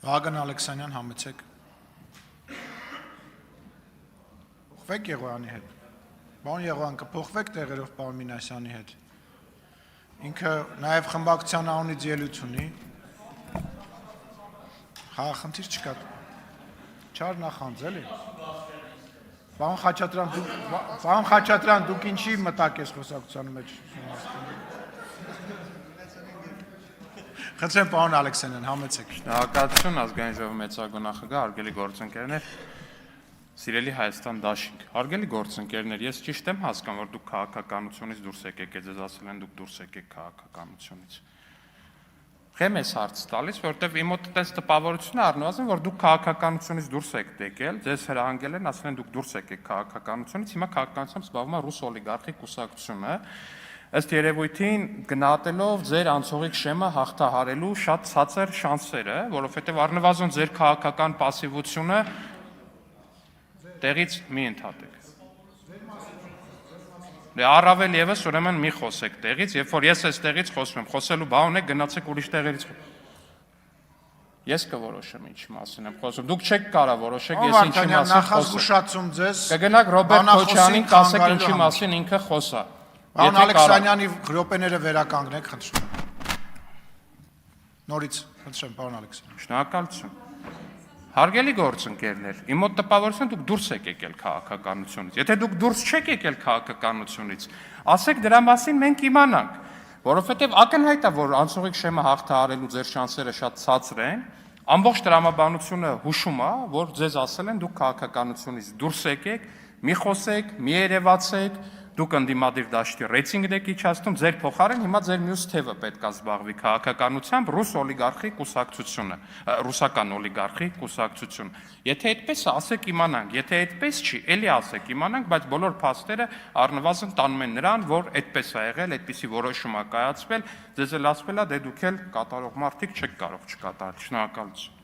Վահագն Ալեքսանյան, համեցեք։ Փոխվեք Եղոյանի հետ։ Պարոն Եղոյան, կփոխվեք տեղերով պարոն Մինասյանի հետ։ Ինքը նաև խմբակցության անունից ելույթ ունի։ Հա, խնդիր չկա։ Չար նախանձ, էլի։ Պարոն Խաչատրյան, դուք ինչի մտակ ես խոսակցության մեջ։ Խնդրեմ պարոն Ալեքսանյան, համեցեք։ Շնորհակալություն ազգային ժողովի մեծագույն նախագահ, հարգելի գործընկերներ, սիրելի Հայաստան դաշինք։ Հարգելի գործընկերներ, ես ճիշտ եմ հասկանում, որ դուք քաղաքականությունից դուրս եկեք, ձեզ ասել են դուք դուրս եկեք քաղաքականությունից։ Խեմ ես հարց տալիս, որտեվ իմ մոտ այդպես տպավորություն է առնվազն, որ դուք քաղաքականությունից դուրս եք եկել, ձեզ հրահանգել են, ասել են դուք դուրս եկեք քաղաքականությունից, հիմա քաղաքականությամբ զբաղվում է ռուս օլիգարխիկ կուսակցությունը, ըստ երևույթին գնահատելով ձեր անցողիկ շեմը հաղթահարելու շատ ցածր շանսերը, որովհետև առնվազն ձեր քաղաքական պասիվությունը տեղից մի ընդհատեք։ Առավել եւս ուրեմն մի խոսեք տեղից, երբ որ ես այստեղից խոսում եմ, խոսելու բան ունեք, գնացեք ուրիշ տեղերից։ Ես կորոշեմ ինչ մասին եմ խոսում։ Դուք չեք կարող որոշեք, ես ինչի մասին խոսում ձեզ։ Կգնաք Ռոբերտ Քոչյանին, կասեք ինչի մասին ինքը խոսա։ Պարոն Ալեքսանյանի րոպեները վերականգնեք, խնդրում եմ։ Նորից, խնդրեմ, պարոն Ալեքսանյան։ Շնորհակալություն։ Հարգելի գործընկերներ, իմ մոտ տպավորություն դուք դուրս եք եկել քաղաքականությունից։ Եթե դուք դուրս չեք եկել քաղաքականությունից, ասեք դրա մասին մենք իմանանք, որովհետև ակնհայտ է, որ անցողիկ շեմը հաղթահարելու ձեր շանսերը շատ ցածր են, ամբողջ տրամաբանությունը հուշում է, որ ձեզ ասել են դուք քաղաքականությունից դուրս եկեք, մի խոսեք, մի երևացեք, դուք ընդդիմադիր դաշտի ռեյտինգն եք իջացնում, ձեր փոխարեն հիմա ձեր մյուս թևը պետք է զբաղվի քաղաքականությամբ ռուս օլիգարխիկ կուսակցությունը, ռուսական օլիգարխիկ կուսակցություն։ Եթե այդպես է, ասեք իմանանք, եթե այդպես չի, էլի ասեք իմանանք, բայց բոլոր փաստերը առնվազն տանում են նրան, որ այդպես է եղել, այդպիսի որոշում է կայացվել, ձեզ էլ ասվել է, դե դուք էլ կատարող մարդիկ չեք կարող չկատարել։ Շնորհակալություն։